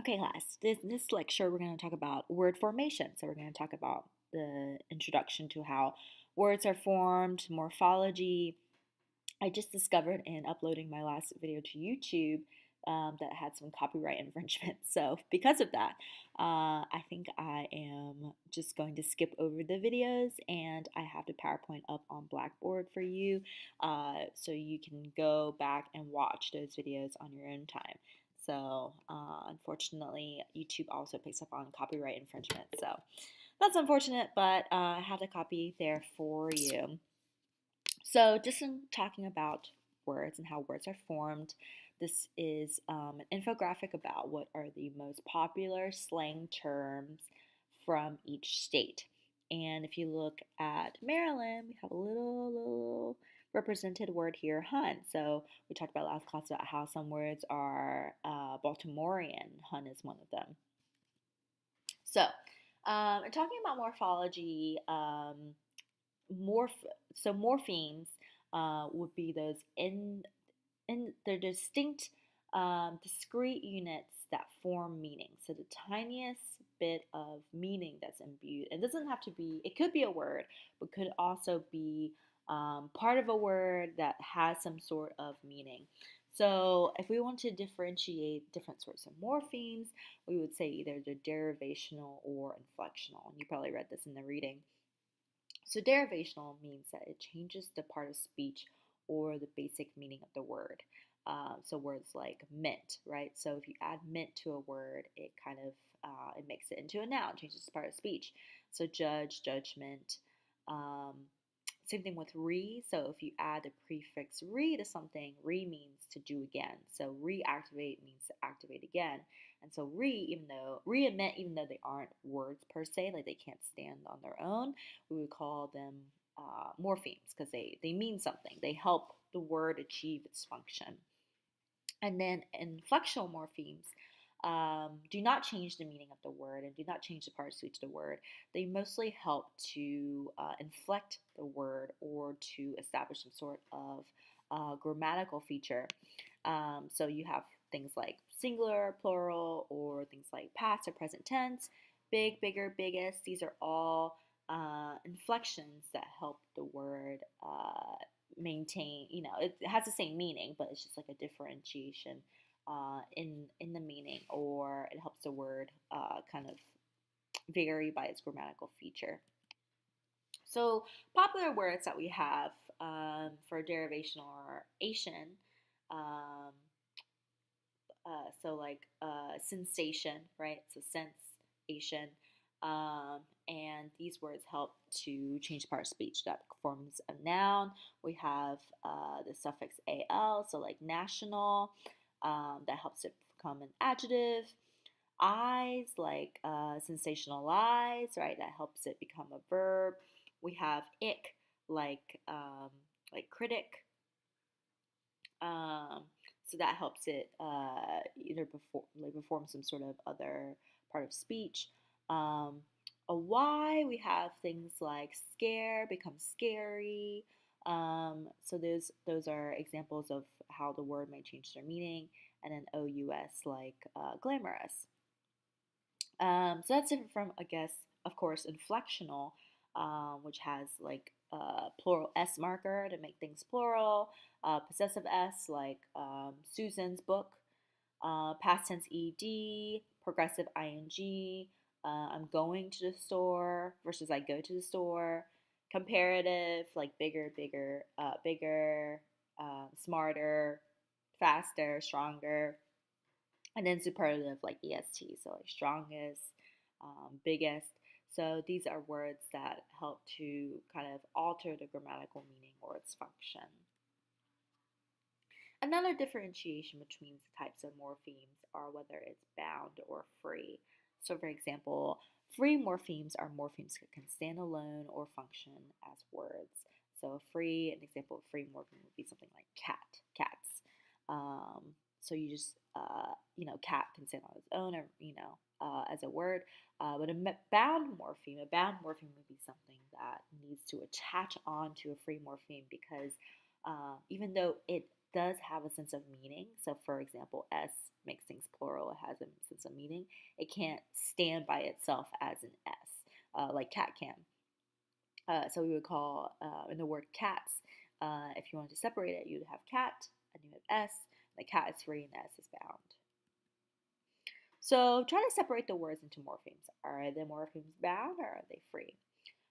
Okay, class. This lecture, we're going to talk about word formation. So, we're going to talk about the introduction to how words are formed, morphology. I just discovered in uploading my last video to YouTube that had some copyright infringement. So, because of that, I think I am just going to skip over the videos and I have the PowerPoint up on Blackboard for you so you can go back and watch those videos on your own time. So, unfortunately, YouTube also picks up on copyright infringement. So, that's unfortunate, but I have the copy there for you. So, just in talking about words and how words are formed, this is an infographic about what are the most popular slang terms from each state. And if you look at Maryland, we have a little represented word here, hun. So we talked about last class about how some words are Baltimorean. Hun is one of them. So, and talking about morphology, morphemes would be those in they're distinct, discrete units that form meaning. So the tiniest bit of meaning that's imbued. It doesn't have to be. It could be a word, but could also be part of a word that has some sort of meaning. So if we want to differentiate different sorts of morphemes, we would say either they're derivational or inflectional. You probably read this in the reading. So derivational means that it changes the part of speech or the basic meaning of the word. So words like mint, right? So if you add mint to a word, it kind of it makes it into a noun, changes the part of speech. So judge, judgment. Um, Same thing with re. So if you add the prefix re to something, re means to do again. So reactivate means to activate again. And so re and mint, even though they aren't words per se, like they can't stand on their own, we would call them morphemes because they mean something. They help the word achieve its function. And then inflectional morphemes do not change the meaning of the word and do not change the part of speech of the word. They mostly help to inflect the word or to establish some sort of grammatical feature. So you have things like singular, plural, or things like past or present tense, big, bigger, biggest. These are all inflections that help the word maintain. It has the same meaning, but it's just like a differentiation in the meaning, or it helps the word kind of vary by its grammatical feature. So popular words that we have for derivation or Asian, um, so like sensation, right? So sensation. And these words help to change the part of speech that forms a noun. We have the suffix al, so like national, that helps it become an adjective. Eyes, like sensationalize, right? That helps it become a verb. We have ick, like critic. Um, so that helps it either perform some sort of other part of speech. Um, a Y, we have things like scare, become scary. So those are examples of how the word may change their meaning. And then OUS, like glamorous. So that's different from, I guess, of course, inflectional, which has like plural S marker to make things plural, possessive S like Susan's book, past tense ed, progressive ing, I'm going to the store versus I go to the store, comparative like bigger, bigger, bigger, smarter, faster, stronger, and then superlative like est, so like strongest, biggest. So these are words that help to kind of alter the grammatical meaning or its function. Another differentiation between the types of morphemes are whether it's bound or free. So for example, free morphemes are morphemes that can stand alone or function as words. So an example of free morpheme would be something like cats. So you just, cat can stand on its own, or, as a word. But a bound morpheme would be something that needs to attach on to a free morpheme because even though it does have a sense of meaning. So, for example, S makes things plural, it has a sense of meaning. It can't stand by itself as an S, like cat can. So we would call in the word cats, if you wanted to separate it, you'd have cat and you have S. The cat is free and the S is bound. So try to separate the words into morphemes. Are the morphemes bound or are they free?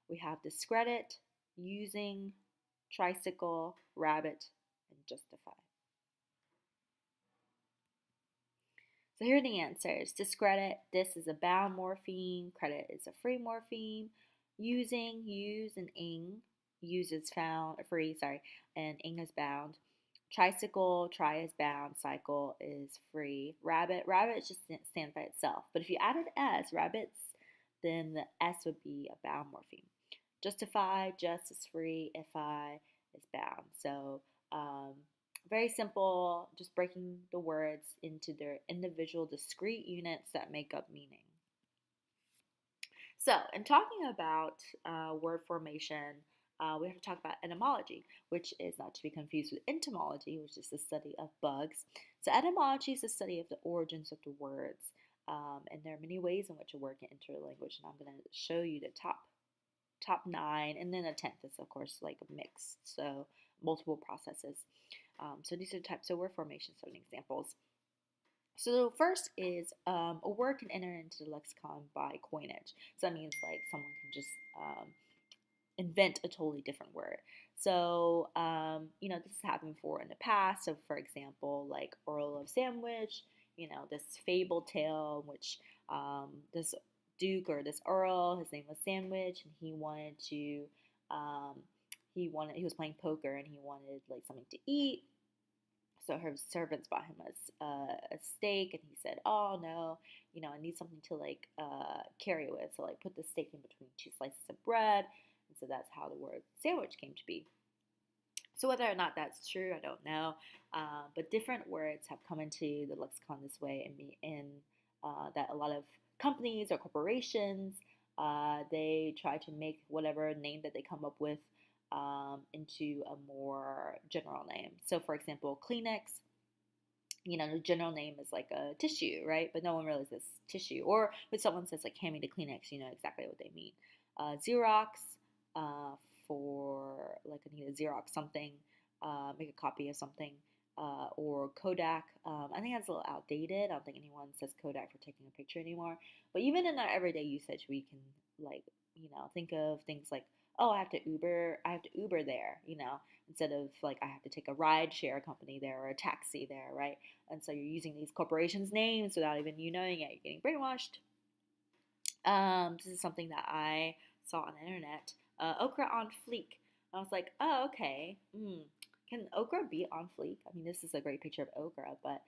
We have discredit, using, tricycle, rabbit, and justify. So here are the answers. Discredit, this is a bound morpheme. Credit is a free morpheme. Using, use, and ing. Use is free, and ing is bound. Tricycle, try is bound. Cycle is free. Rabbit just stands by itself. But if you added s, rabbits, then the s would be a bound morpheme. Justify, just is free. Ify is bound. So very simple, just breaking the words into their individual discrete units that make up meaning. So, in talking about word formation, we have to talk about etymology, which is not to be confused with entomology, which is the study of bugs. So, etymology is the study of the origins of the words, and there are many ways in which a word can enter a language, and I'm going to show you the top 9, and then a 10th is, of course, like a mix, so multiple processes. So these are types of word formation, some examples. So the first is a word can enter into the lexicon by coinage. So that means like someone can just invent a totally different word. So this has happened before in the past. So for example, like Earl of Sandwich, this fable tale in which this Duke or this Earl, his name was Sandwich, and he was playing poker and he wanted like something to eat. So her servants bought him a steak, and he said, "Oh no, I need something to like carry with. So like put the steak in between 2 slices of bread." And so that's how the word sandwich came to be. So whether or not that's true, I don't know. But different words have come into the lexicon this way, and that a lot of companies or corporations they try to make whatever name that they come up with into a more general name. So, for example, Kleenex, the general name is like a tissue, right? But no one really says tissue. Or when someone says like, hand me the Kleenex, you know exactly what they mean. Xerox, for like I need a Xerox something, make a copy of something. Or Kodak. I think that's a little outdated. I don't think anyone says Kodak for taking a picture anymore. But even in our everyday usage, we can like, think of things like, oh, I have to Uber there, instead of like I have to take a ride share company there or a taxi there, right? And so you're using these corporations' names without even you knowing it. You're getting brainwashed. This is something that I saw on the internet. Okra on fleek. I was like, oh, okay. Can okra be on fleek? I mean, this is a great picture of okra, but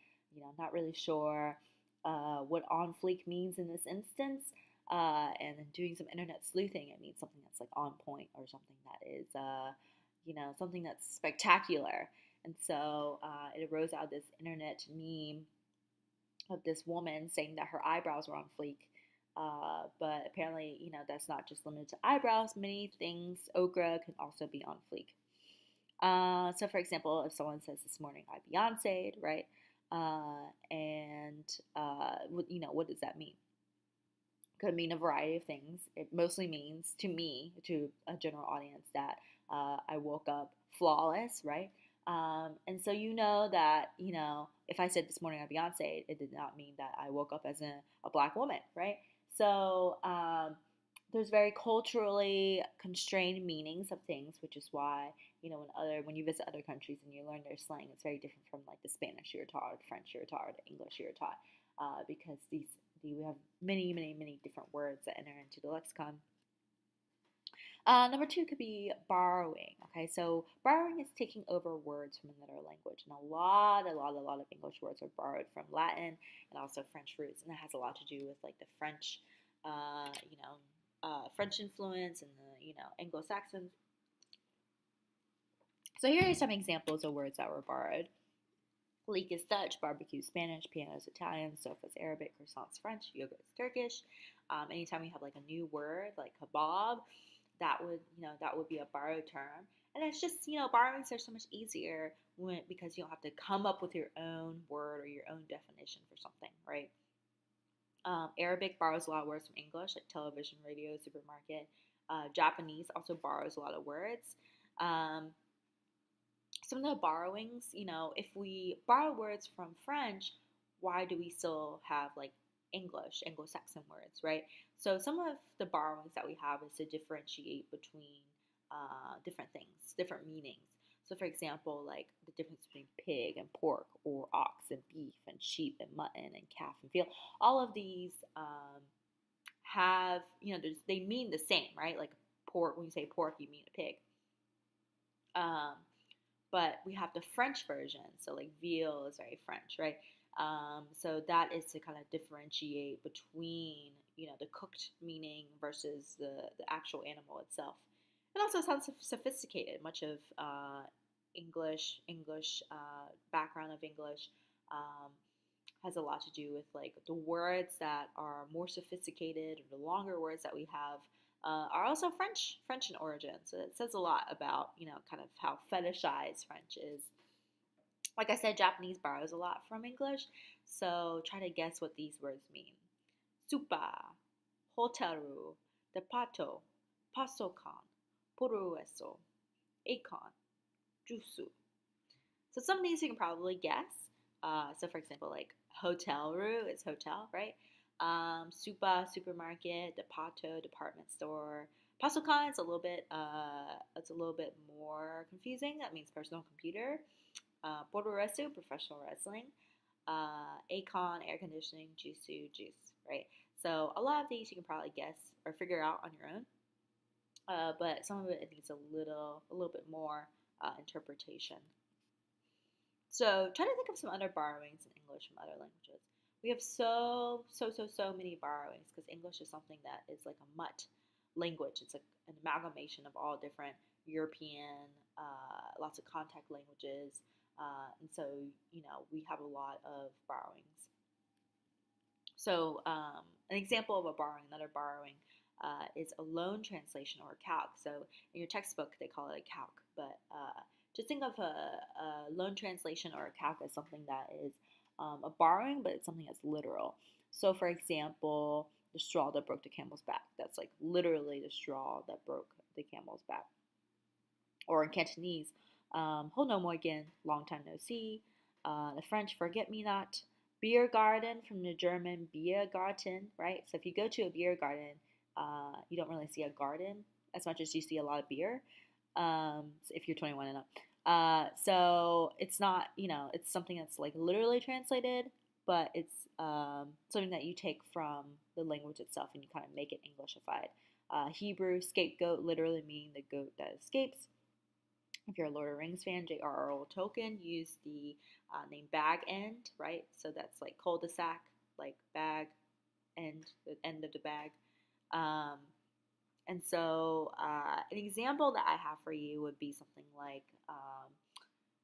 not really sure what on fleek means in this instance. And then doing some internet sleuthing, it means something that's like on point or something that is, something that's spectacular. And so it arose out of this internet meme of this woman saying that her eyebrows were on fleek. But apparently, that's not just limited to eyebrows. Many things, okra can also be on fleek. So, for example, if someone says this morning I Beyonce'd, right? What does that mean? Could mean a variety of things. It mostly means to me, to a general audience, that I woke up flawless, right? And so that, if I said this morning I Beyonce, it did not mean that I woke up as a black woman, right? So there's very culturally constrained meanings of things, which is why, when you visit other countries and you learn their slang, it's very different from like the Spanish you're taught, or the French you're taught, or the English you're taught, because we have many, many, many different words that enter into the lexicon. Number 2 could be borrowing. Okay, so borrowing is taking over words from another language, and a lot of English words are borrowed from Latin and also French roots, and that has a lot to do with like the French, French influence and the Anglo-Saxons. So here are some examples of words that were borrowed. Leek is Dutch, barbecue Spanish, piano is Italian, sofa is Arabic, croissants French, yogurt is Turkish. Anytime you have like a new word like kebab, that would be a borrowed term. And it's just, borrowings are so much easier because you don't have to come up with your own word or your own definition for something, right? Arabic borrows a lot of words from English, like television, radio, supermarket. Japanese also borrows a lot of words. Um, some of the borrowings, if we borrow words from French, why do we still have like English, Anglo-Saxon words, right? So some of the borrowings that we have is to differentiate between different things, different meanings. So, for example, like the difference between pig and pork, or ox and beef, and sheep and mutton, and calf and veal. All of these have, they mean the same, right? Like pork, when you say pork, you mean a pig. Um, but we have the French version. So like veal is very French, right? So that is to kind of differentiate between the cooked meaning versus the actual animal itself. It also sounds sophisticated. Much of English background of English um, has a lot to do with like the words that are more sophisticated, or the longer words that we have are also French in origin. So it says a lot about kind of how fetishized French is. Like I said, Japanese borrows a lot from English, so try to guess what these words mean. Supa, hotaru, depato, pasokan, porueso, akon, jusu. So some of these you can probably guess. So for example, like hotelru is hotel, right? Supa, supermarket, depato, department store. Pasokan is it's a little bit more confusing. That means personal computer. Podoresu, professional wrestling. Acon, air conditioning. Jusu, juice, right? So a lot of these you can probably guess or figure out on your own. But some of it needs a little bit more interpretation. So try to think of some other borrowings in English from other languages. We have so many borrowings because English is something that is like a mutt language. It's like an amalgamation of all different European, lots of contact languages, and so we have a lot of borrowings. So an example of a borrowing, another borrowing, is a loan translation or a calque. So in your textbook they call it a calque, but just think of a loan translation or a calque as something that is a borrowing, but it's something that's literal. So, for example, the straw that broke the camel's back. That's like literally the straw that broke the camel's back. Or in Cantonese, Ho no mo again, long time no see. The French, forget me not. Beer garden from the German Biergarten, right? So if you go to a beer garden, you don't really see a garden as much as you see a lot of beer. If you're 21 and up. So it's not, it's something that's like literally translated, but it's something that you take from the language itself and you kind of make it Englishified. Hebrew, scapegoat, literally meaning the goat that escapes. If you're a Lord of the Rings fan, J.R.R. Tolkien used the name Bag End, right? So that's like cul-de-sac, like bag, end, the end of the bag. And so, an example that I have for you would be something like,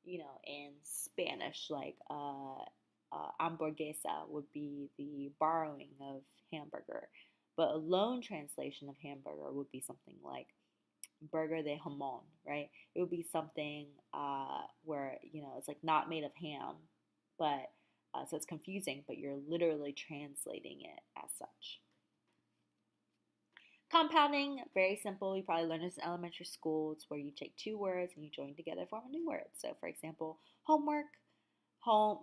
in Spanish, like hamburguesa would be the borrowing of hamburger. But a loan translation of hamburger would be something like burger de jamon, right? It would be something where, it's like not made of ham, but so it's confusing, but you're literally translating it as such. Compounding, very simple. You probably learned this in elementary school. It's where you take two words and you join together to form a new word. So, for example, homework,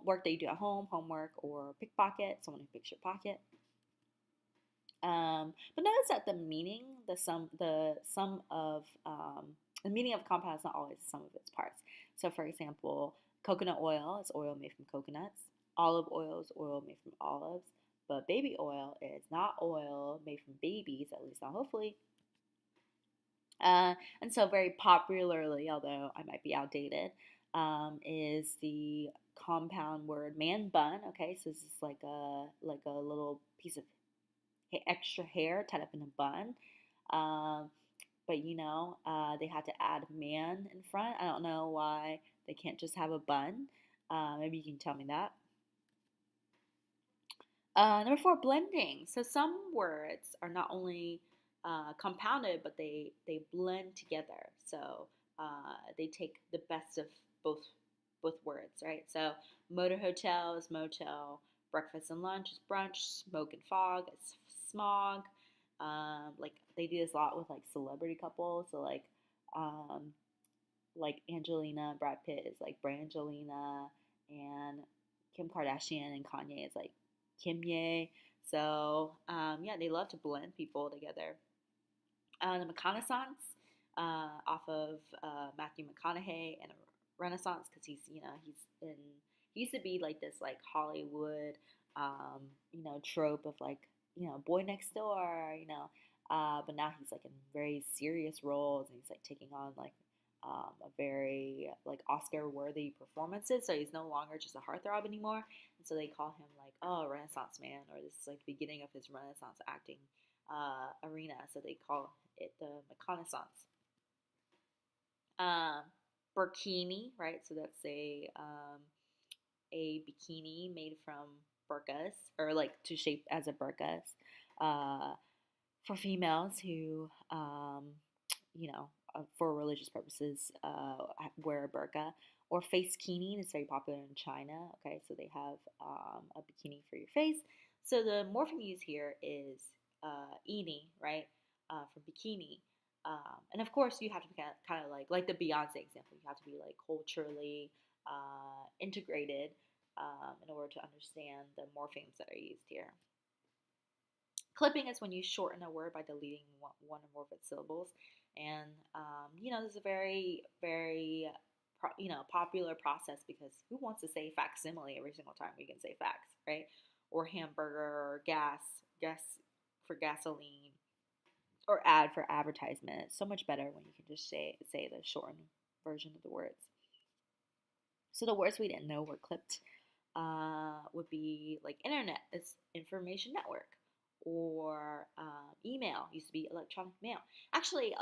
work that you do at home, homework, or pickpocket, someone who picks your pocket. But notice that the meaning, the meaning of compound is not always the sum of its parts. So, for example, coconut oil is oil made from coconuts. Olive oil is oil made from olives. But baby oil is not oil made from babies, at least not hopefully. And so very popularly, although I might be outdated, is the compound word man bun. Okay, so this is like a little piece of extra hair tied up in a bun. But they had to add man in front. I don't know why they can't just have a bun. Maybe you can tell me that. Number 4, blending. So some words are not only compounded, but they blend together. So they take the best of both words, right? So motor hotel is motel, breakfast and lunch is brunch, smoke and fog is smog. Like they do this a lot with like celebrity couples. So like Angelina and Brad Pitt is like Brangelina, and Kim Kardashian and Kanye is like Kimye. So yeah, they love to blend people together. The reconnaissance off of Matthew McConaughey and Renaissance, because he used to be like this like Hollywood trope of like boy next door, but now he's like in very serious roles, and he's like taking on like a very like Oscar worthy performances. So he's no longer just a heartthrob anymore, and so they call him like, oh, Renaissance man, or this is like the beginning of his Renaissance acting arena. So they call it the reconnaissance. Um, Burkini, right? So that's a bikini made from burqas, or like to shape as a burqas, uh, for females who for religious purposes, wear a burqa. Or face kini is very popular in China. Okay, so they have a bikini for your face. So the morpheme used here is ini, right, for bikini. And of course, you have to be kind of like the Beyonce example. You have to be like culturally integrated in order to understand the morphemes that are used here. Clipping is when you shorten a word by deleting one or more of its syllables, and this is a very, very popular process, because who wants to say facsimile every single time we can say fax, right? Or hamburger, or gas for gasoline, or ad for advertisement. It's so much better when you can just say the shortened version of the words. So the words we didn't know were clipped would be like internet, it's information network, or email used to be electronic mail. Actually,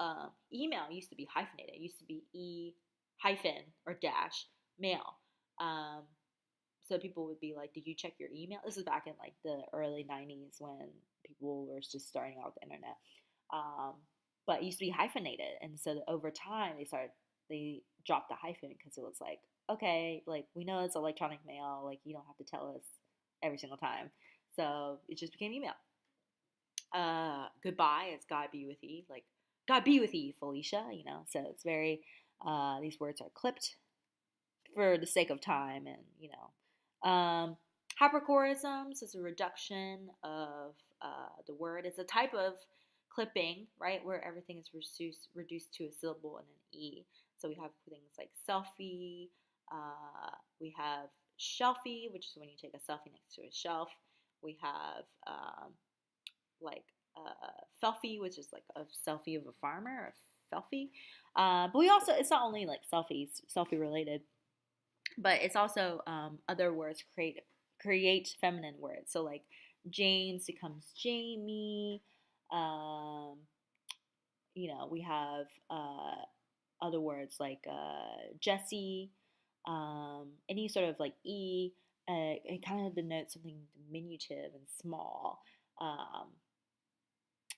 email used to be hyphenated. It used to be e hyphen or dash mail. Um, so people would be like, "Did you check your email?" This is back in like the early '90s when people were just starting out with the internet. Um, but it used to be hyphenated, and so over time they dropped the hyphen, because it was like, okay, like we know it's electronic mail, like you don't have to tell us every single time. So it just became email. Goodbye is God be with ye, like God be with ye, Felicia. So it's very these words are clipped for the sake of time, and hyperchorisms is a reduction of the word. It's a type of clipping, right, where everything is reduced to a syllable and an e. So we have things like selfie. We have shelfie, which is when you take a selfie next to a shelf. We have like felfie, which is like a selfie of a farmer, a felfie. But we also, it's not only like selfie related, but it's also other words create feminine words. So like James becomes Jamie. Um, we have other words like Jesse. Any sort of like e. It kind of denotes something diminutive and small.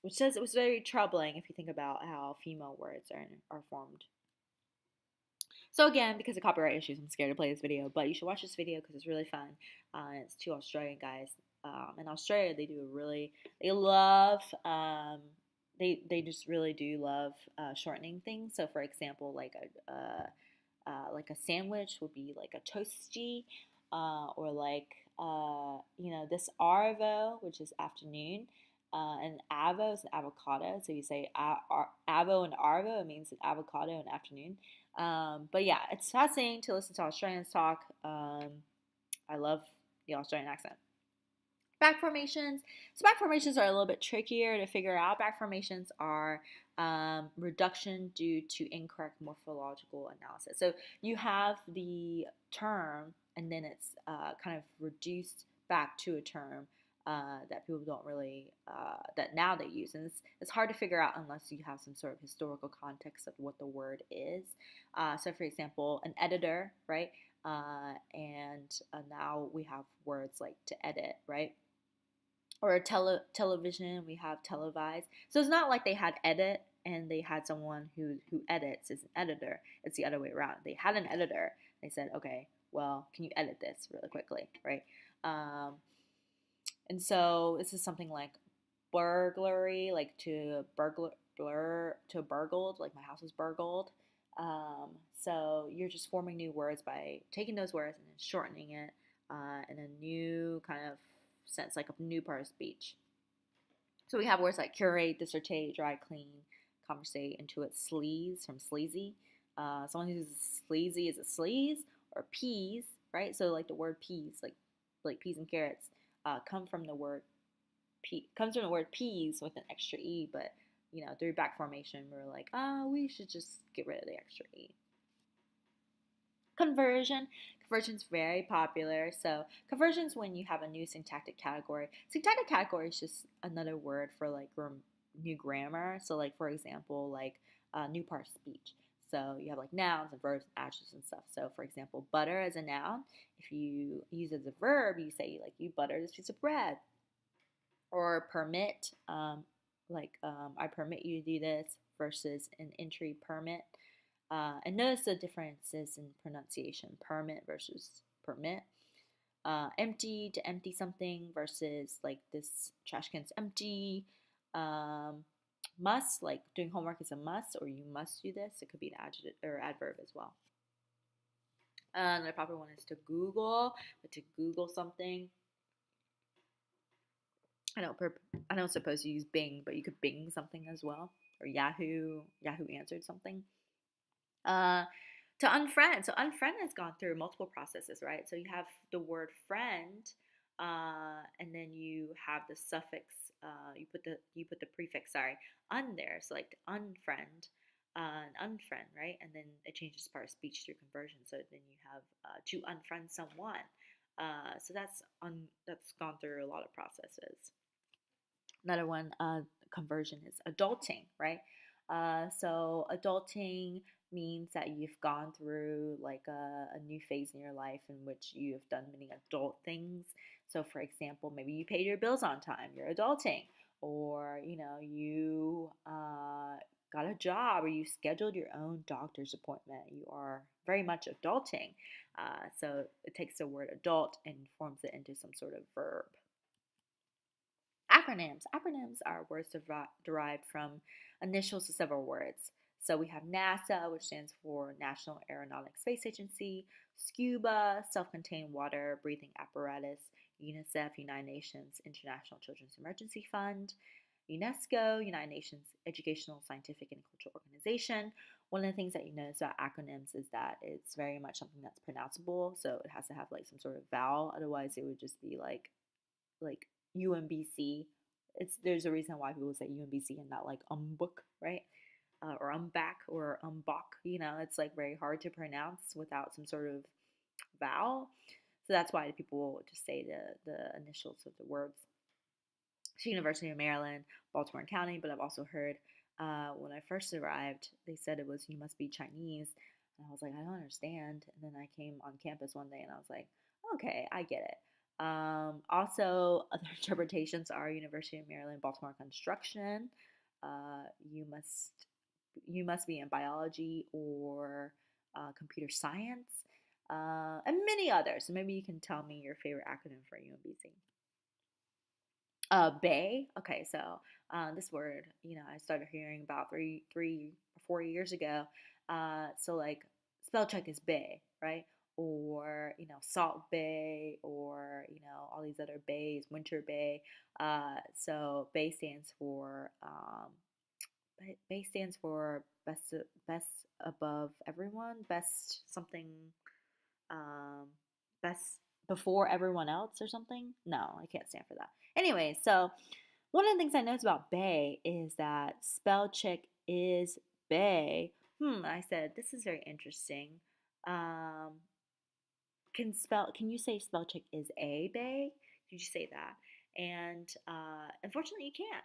Which says it was very troubling if you think about how female words are formed. So again, because of copyright issues, I'm scared to play this video, but you should watch this video because it's really fun. It's two Australian guys. In Australia, they love, they just really do love shortening things. So for example, like a sandwich would be like a toasty, or like, this arvo, which is afternoon. And avo is an avocado. So you say avo and arvo, it means an avocado in afternoon. But yeah, it's fascinating to listen to Australians talk. I love the Australian accent. Back formations. So back formations are a little bit trickier to figure out. Back formations are reduction due to incorrect morphological analysis. So you have the term, and then it's kind of reduced back to a term that people don't really, that now they use. And it's hard to figure out unless you have some sort of historical context of what the word is. So for example, an editor, right? And now we have words like to edit, right? Or television, we have televised. So it's not like they had edit and they had someone who edits, is an editor. It's the other way around. They had an editor. They said, okay, well, can you edit this really quickly, right? Um, and so this is something like burglary, like to burgled, like my house was burgled. So you're just forming new words by taking those words and then shortening it in a new kind of sense, like a new part of speech. So we have words like curate, dissertate, dry clean, conversate, intuit, sleaze from sleazy. Someone who's sleazy is a sleaze, or peas, right? So like the word peas, like peas and carrots, come from the word comes from the word peas with an extra e, but through back formation, we're like, we should just get rid of the extra e. Conversion. Conversion is very popular. So conversion is when you have a new syntactic category. Syntactic category is just another word for like new grammar. So like for example, like new part of speech. So you have like nouns and verbs and adjectives and stuff. So for example, butter as a noun. If you use it as a verb, you say like you butter this piece of bread. Or permit, I permit you to do this versus an entry permit. And notice the differences in pronunciation, permit versus permit. Empty, to empty something versus like this trash can's empty. Must, like doing homework is a must, or you must do this. It could be an adjective or adverb as well. Another popular one is to Google, but to Google something. I don't suppose you use Bing, but you could Bing something as well, or Yahoo. Yahoo answered something. Uh, to unfriend. So unfriend has gone through multiple processes, right? So you have the word friend, and then you have the suffix. You put the prefix, sorry, un there. So like unfriend, an unfriend, right? And then it changes part of speech through conversion. So then you have to unfriend someone. So that's gone through a lot of processes. Another one, conversion is adulting, right? So adulting means that you've gone through like a new phase in your life in which you've done many adult things. So, for example, maybe you paid your bills on time, you're adulting, or you got a job, or you scheduled your own doctor's appointment. You are very much adulting. So it takes the word adult and forms it into some sort of verb. Acronyms. Acronyms are words derived from initials to several words. So we have NASA, which stands for National Aeronautics Space Agency, SCUBA, self-contained water breathing apparatus, UNICEF, United Nations International Children's Emergency Fund, UNESCO, United Nations Educational, Scientific, and Cultural Organization. One of the things that you notice about acronyms is that it's very much something that's pronounceable, so it has to have like some sort of vowel. Otherwise, it would just be like UMBC. There's a reason why people say UMBC and not like umbuk, right? Or umback or umbok. It's like very hard to pronounce without some sort of vowel. So that's why people just say the initials of the words. So University of Maryland, Baltimore County, but I've also heard when I first arrived, they said it was you must be Chinese. And I was like, I don't understand. And then I came on campus one day and I was like, okay, I get it. Also, other interpretations are University of Maryland, Baltimore Construction. Uh, you must you must be in biology or computer science, and many others. So maybe you can tell me your favorite acronym for UMBC. Bay. Okay, so this word, I started hearing about 3 or 4 years ago. So like spell check is Bay, right? Or Salt Bay, or all these other bays, Winter Bay. So Bay stands for Bay stands for best above everyone, best something, um, best before everyone else or something. No, I can't stand for that. Anyway, so one of the things I noticed about Bay is that spell check is Bay. I said this is very interesting. Um, can you say spell check is a Bay? Did you say that? And unfortunately, you can't.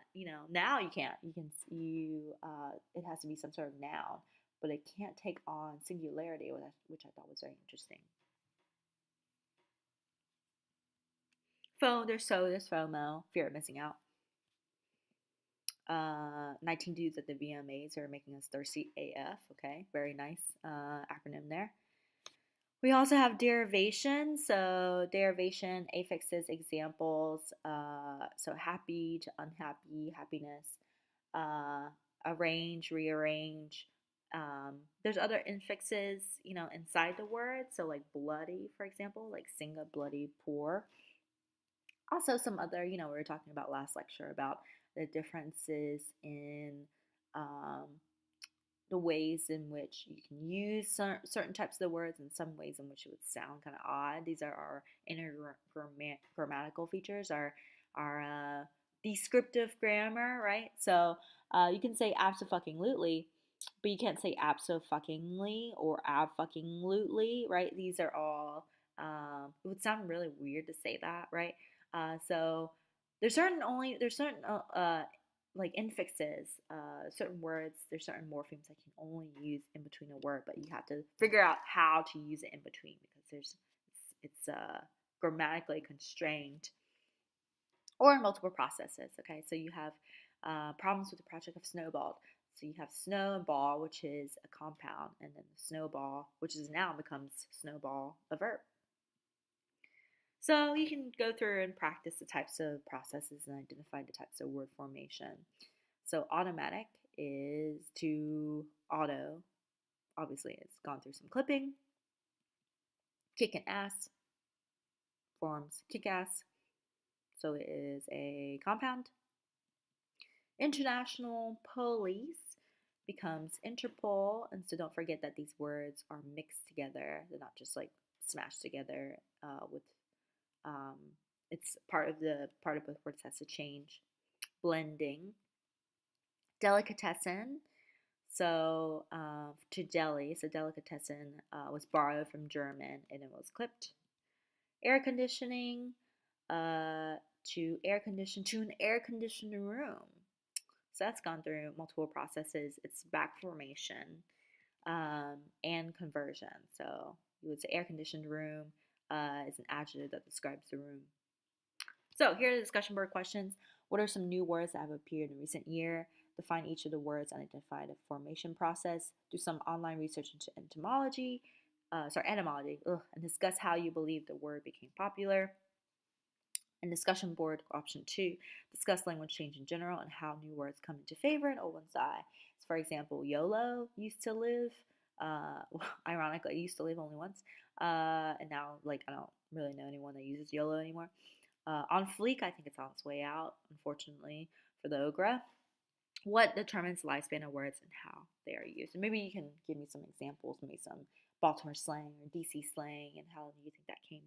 Now you can't. It has to be some sort of noun, but it can't take on singularity, which I thought was very interesting. There's FOMO, fear of missing out. 19 dudes at the VMAs are making us thirsty AF. Okay, very nice acronym there. We also have derivation. So derivation, affixes, examples. So happy to unhappy, happiness. Arrange, rearrange. There's other infixes, inside the word. So like bloody, for example, like sing a bloody pour. Also some other, we were talking about last lecture about the differences in um, the ways in which you can use certain types of the words and some ways in which it would sound kind of odd. These are our inner grammatical features, our descriptive grammar, right? So you can say abso-fucking-lutely, but you can't say abso-fuckingly or ab-fucking-lutely, right? These are all, it would sound really weird to say that, right? So there's certain like infixes, certain words, there's certain morphemes that can only use in between a word, but you have to figure out how to use it in between because it's grammatically constrained or multiple processes. Okay, so you have problems with the project of snowballed. So you have snow and ball, which is a compound, and then snowball, which is a noun, becomes snowball, a verb. So you can go through and practice the types of processes and identify the types of word formation. So automatic is to auto. Obviously, it's gone through some clipping. Kicking ass forms kick ass. So it is a compound. International police becomes Interpol. And so don't forget that these words are mixed together. They're not just like smashed together with it's part of both words has to change. Blending. Delicatessen. So to deli, so delicatessen was borrowed from German and it was clipped. Air conditioning, to air condition to an air conditioned room. So that's gone through multiple processes. It's back formation and conversion. So you would say air conditioned room is an adjective that describes the room. So here are the discussion board questions. What are some new words that have appeared in recent year? Define each of the words and identify the formation process. Do some online research into etymology, and discuss how you believe the word became popular. And discussion board option 2, discuss language change in general and how new words come into favor in old one's eye. So for example, YOLO used to live, ironically, I used to live only once, and now like I don't really know anyone that uses YOLO anymore. On fleek, I think it's on its way out, unfortunately, for the Ogra. What determines the lifespan of words and how they are used? And maybe you can give me some examples, maybe some Baltimore slang or DC slang, and how do you think that came